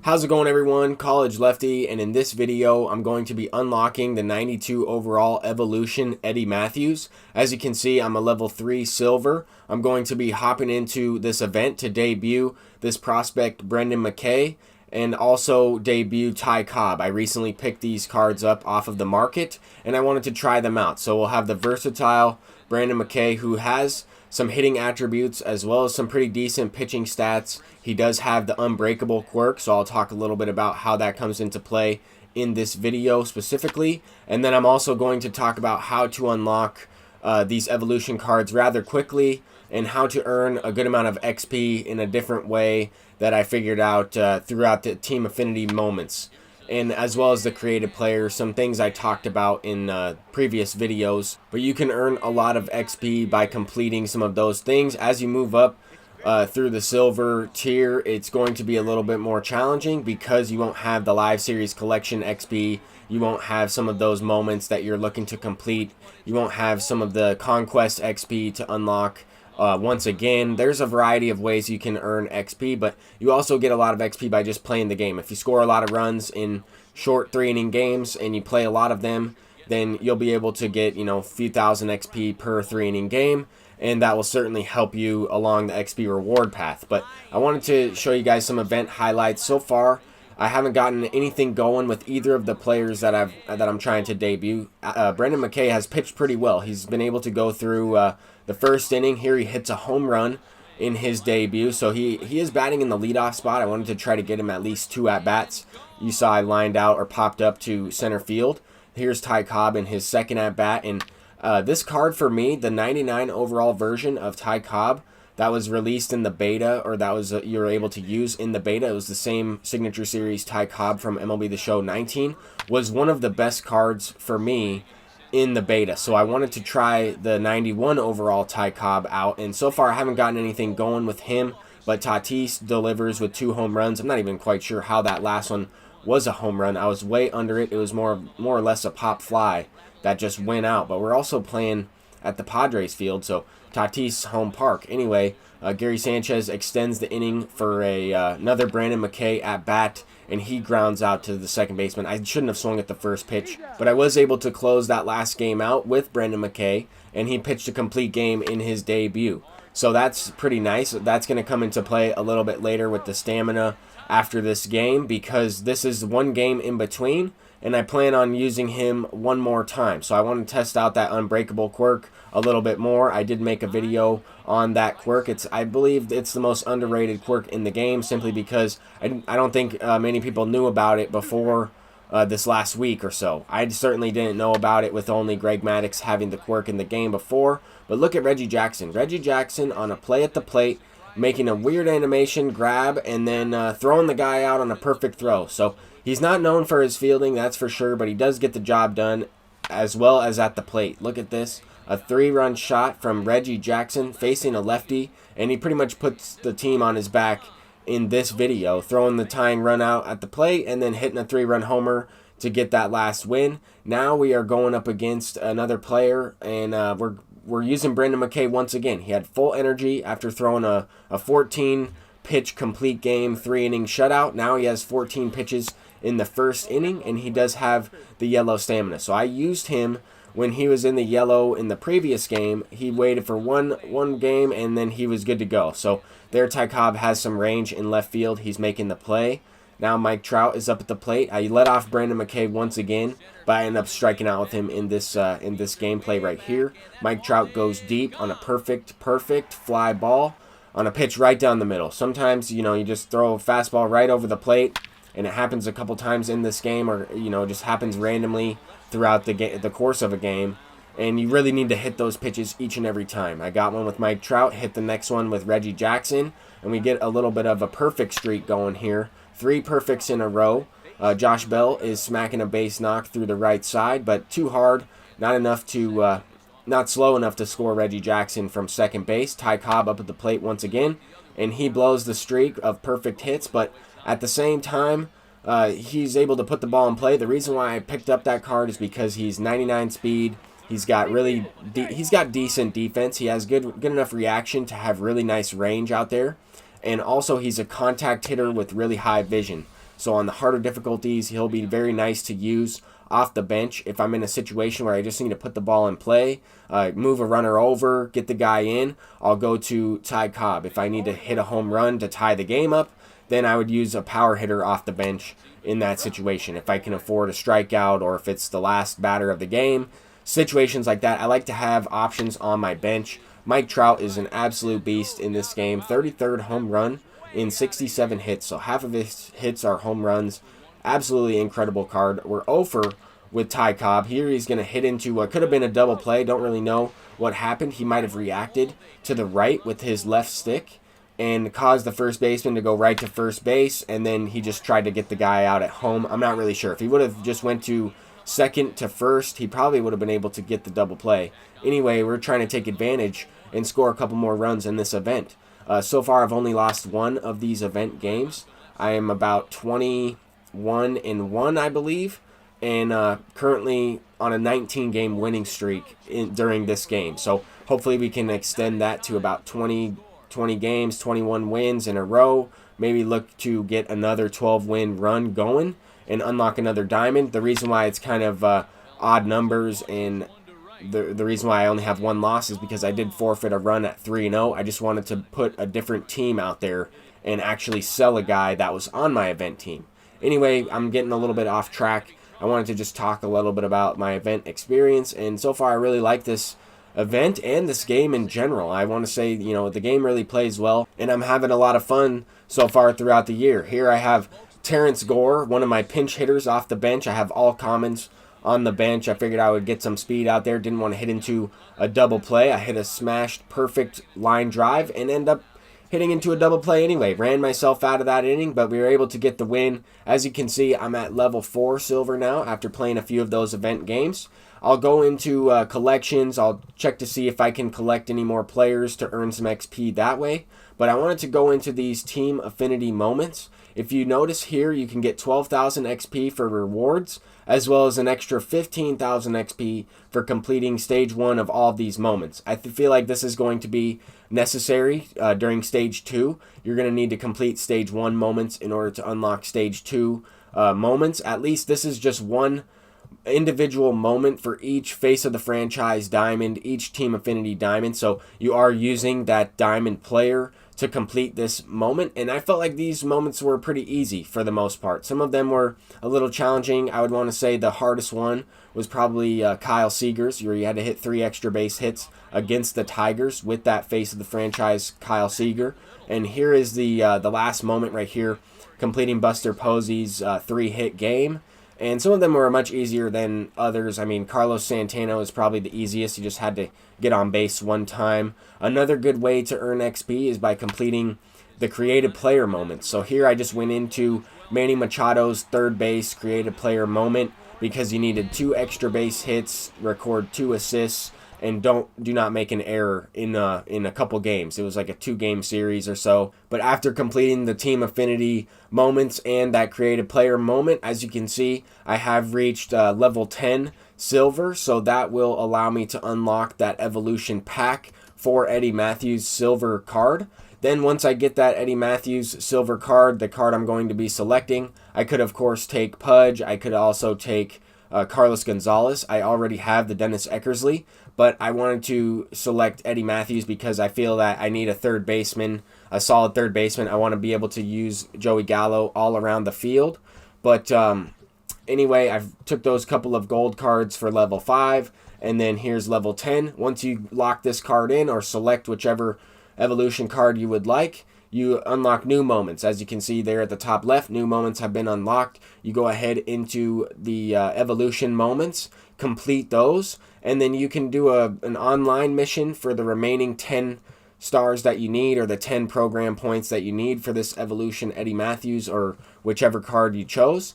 How's it going, everyone? College Lefty, and in this video I'm going to be unlocking the 92 overall evolution Eddie Mathews. As you can see, I'm a level 3 silver. I'm going to be hopping into this event to debut this prospect Brendan McKay and also debut Ty Cobb. I recently picked these cards up off of the market and I wanted to try them out. So we'll have the versatile Brendan McKay, who has some hitting attributes as well as some pretty decent pitching stats. He does have the unbreakable quirk, so I'll talk a little bit about how that comes into play in this video specifically. And then I'm also going to talk about how to unlock these evolution cards rather quickly and how to earn a good amount of XP in a different way that I figured out throughout the team affinity moments. And as well as the creative players, some things I talked about in previous videos. But you can earn a lot of XP by completing some of those things. As you move up through the silver tier, it's going to be a little bit more challenging because you won't have the live series collection XP. You won't have some of those moments that you're looking to complete. You won't have some of the conquest XP to unlock. Once again, there's a variety of ways you can earn XP, but you also get a lot of XP by just playing the game. If you score a lot of runs in short 3-inning games and you play a lot of them, then you'll be able to get, a few thousand XP per 3-inning game, and that will certainly help you along the XP reward path. But I wanted to show you guys some event highlights. So far, I haven't gotten anything going with either of the players that I'm trying to debut. Brendan McKay has pitched pretty well. He's been able to go through the first inning. Here he hits a home run in his debut, so he is batting in the leadoff spot. I wanted to try to get him at least 2 at-bats. You saw I lined out or popped up to center field. Here's Ty Cobb in his second at-bat, and this card for me, the 99 overall version of Ty Cobb, that was released in the beta, or that was you were able to use in the beta. It was the same signature series Ty Cobb from MLB The Show 19, was one of the best cards for me in the beta. So I wanted to try the 91 overall Ty Cobb out, and so far I haven't gotten anything going with him, but Tatis delivers with 2 home runs. I'm not even quite sure how that last one was a home run. I was way under it. It was more or less a pop fly that just went out, but we're also playing at the Padres field, so Tatis home park. Anyway, Gary Sanchez extends the inning for another Brendan McKay at bat, and he grounds out to the second baseman. I shouldn't have swung at the first pitch, but I was able to close that last game out with Brendan McKay, and he pitched a complete game in his debut. So that's pretty nice. That's going to come into play a little bit later with the stamina after this game, because this is one game in between, and I plan on using him one more time. So I want to test out that unbreakable quirk a little bit more. I did make a video on that quirk. I believe it's the most underrated quirk in the game, simply because I don't think many people knew about it before this last week or so. I certainly didn't know about it with only Greg Maddux having the quirk in the game before. But look at Reggie Jackson. Reggie Jackson on a play at the plate, making a weird animation grab and then throwing the guy out on a perfect throw. So he's not known for his fielding, that's for sure, but he does get the job done as well as at the plate. Look at this. A 3-run shot from Reggie Jackson facing a lefty, and he pretty much puts the team on his back in this video, throwing the tying run out at the plate and then hitting a 3-run homer to get that last win. Now we are going up against another player, and we're using Brendan McKay once again. He had full energy after throwing a 14-pitch complete game, 3-inning shutout. Now he has 14 pitches in the first inning, and he does have the yellow stamina. So I used him when he was in the yellow in the previous game. He waited for one game, and then he was good to go. So there, Ty Cobb has some range in left field. He's making the play. Now Mike Trout is up at the plate. I let off Brendan McKay once again, but I end up striking out with him in this gameplay right here. Mike Trout goes deep on a perfect fly ball on a pitch right down the middle. Sometimes, you just throw a fastball right over the plate, and it happens a couple times in this game, or just happens randomly throughout the course of a game, and you really need to hit those pitches each and every time. I got one with Mike Trout, hit the next one with Reggie Jackson, and we get a little bit of a perfect streak going here. 3 perfects in a row. Josh Bell is smacking a base knock through the right side, but too hard, not slow enough to score Reggie Jackson from second base. Ty Cobb up at the plate once again, and he blows the streak of perfect hits, but at the same time, he's able to put the ball in play. The reason why I picked up that card is because he's 99 speed. He's got decent defense. He has good enough reaction to have really nice range out there, and also he's a contact hitter with really high vision. So on the harder difficulties, he'll be very nice to use off the bench. If I'm in a situation where I just need to put the ball in play, move a runner over, get the guy in, I'll go to Cobb. If I need to hit a home run to tie the game up, then I would use a power hitter off the bench in that situation. If I can afford a strikeout or if it's the last batter of the game, situations like that, I like to have options on my bench. Mike Trout is an absolute beast in this game. 33rd home run in 67 hits, so half of his hits are home runs. Absolutely incredible card. We're 0 for with Ty Cobb. Here he's going to hit into what could have been a double play. Don't really know what happened. He might have reacted to the right with his left stick and caused the first baseman to go right to first base, and then he just tried to get the guy out at home. I'm not really sure. If he would have just went to second to first, he probably would have been able to get the double play. Anyway, we're trying to take advantage and score a couple more runs in this event. So far, I've only lost one of these event games. I am about 21-1, I believe, and currently on a 19-game winning streak during this game. So hopefully we can extend that to about 20 games, 21 wins in a row. Maybe look to get another 12-win run going and unlock another diamond. The reason why it's kind of odd numbers and the reason why I only have one loss is because I did forfeit a run at 3-0. I just wanted to put a different team out there and actually sell a guy that was on my event team. Anyway, I'm getting a little bit off track. I wanted to just talk a little bit about my event experience, and so far I really like this event and this game in general. I want to say, the game really plays well, and I'm having a lot of fun so far throughout the year. Here I have Terrence Gore, one of my pinch hitters off the bench. I have all commons on the bench. I figured I would get some speed out there. Didn't want to hit into a double play. I hit a smashed perfect line drive and end up hitting into a double play anyway. Ran myself out of that inning, but we were able to get the win. As you can see, I'm at level 4 silver now after playing a few of those event games. I'll go into collections. I'll check to see if I can collect any more players to earn some XP that way. But I wanted to go into these team affinity moments. If you notice here, you can get 12,000 XP for rewards, as well as an extra 15,000 XP for completing stage 1 of all of these moments. I feel like this is going to be necessary during stage 2. You're going to need to complete stage 1 moments in order to unlock stage 2 moments. At least this is just one individual moment for each face of the franchise diamond, each team affinity diamond. So you are using that diamond player to complete this moment, and I felt like these moments were pretty easy for the most part. Some of them were a little challenging. I would want to say the hardest one was probably Kyle Seager's, where you had to hit 3 extra base hits against the Tigers with that face of the franchise, Kyle Seager. And here is the last moment right here, completing Buster Posey's 3-hit game. And some of them were much easier than others. I mean, Carlos Santana is probably the easiest. You just had to get on base one time. Another good way to earn XP is by completing the creative player moments. So here I just went into Manny Machado's third base creative player moment because you needed 2 extra base hits, record 2 assists, and do not make an error in a couple games. It was like a 2-game series or so. But after completing the team affinity moments and that creative player moment, as you can see, I have reached level 10 silver, so that will allow me to unlock that evolution pack for Eddie Mathews silver card. Then once I get that Eddie Mathews silver card, the card I'm going to be selecting, I could of course take Pudge. I could also take Carlos Gonzalez. I already have the Dennis Eckersley, but I wanted to select Eddie Mathews because I feel that I need a third baseman, a solid third baseman. I want to be able to use Joey Gallo all around the field. But anyway, I've took those couple of gold cards for level 5, and then here's level 10. Once you lock this card in or select whichever evolution card you would like, you unlock new moments. As you can see there at the top left, new moments have been unlocked. You go ahead into the evolution moments, complete those, and then you can do an online mission for the remaining 10 stars that you need, or the 10 program points that you need for this evolution Eddie Mathews or whichever card you chose.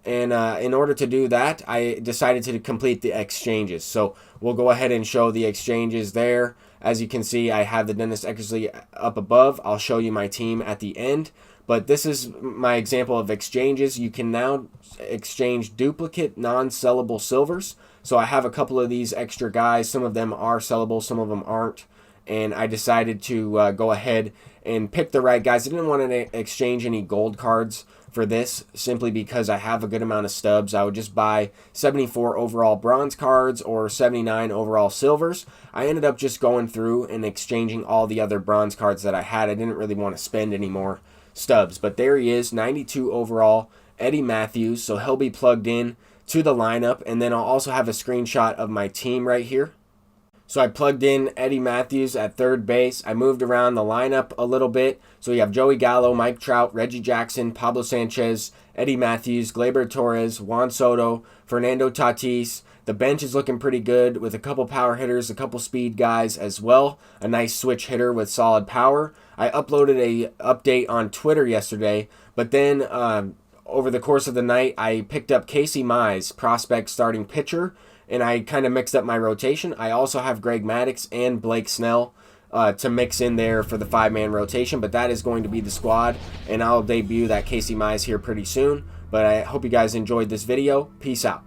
And in order to do that, I decided to complete the exchanges. So we'll go ahead and show the exchanges there. As you can see, I have the Dennis Eckersley up above. I'll show you my team at the end. But this is my example of exchanges. You can now exchange duplicate non-sellable silvers. So I have a couple of these extra guys. Some of them are sellable, some of them aren't. and I decided to go ahead and pick the right guys. I didn't want to exchange any gold cards for this simply because I have a good amount of stubs. I would just buy 74 overall bronze cards or 79 overall silvers. I ended up just going through and exchanging all the other bronze cards that I had. I didn't really want to spend any more stubs, but there he is, 92 overall Eddie Mathews. So he'll be plugged in to the lineup, and then I'll also have a screenshot of my team right here. So I plugged in Eddie Mathews at third base. I moved around the lineup a little bit. So you have Joey Gallo, Mike Trout, Reggie Jackson, Pablo Sanchez, Eddie Mathews, Gleyber Torres, Juan Soto, Fernando Tatis. The bench is looking pretty good with a couple power hitters, a couple speed guys as well. A nice switch hitter with solid power. I uploaded a update on Twitter yesterday, but then over the course of the night, I picked up Casey Mize, prospect starting pitcher, and I kind of mixed up my rotation. I also have Greg Maddux and Blake Snell to mix in there for the 5-man rotation, but that is going to be the squad, and I'll debut that Casey Mize here pretty soon. But I hope you guys enjoyed this video. Peace out.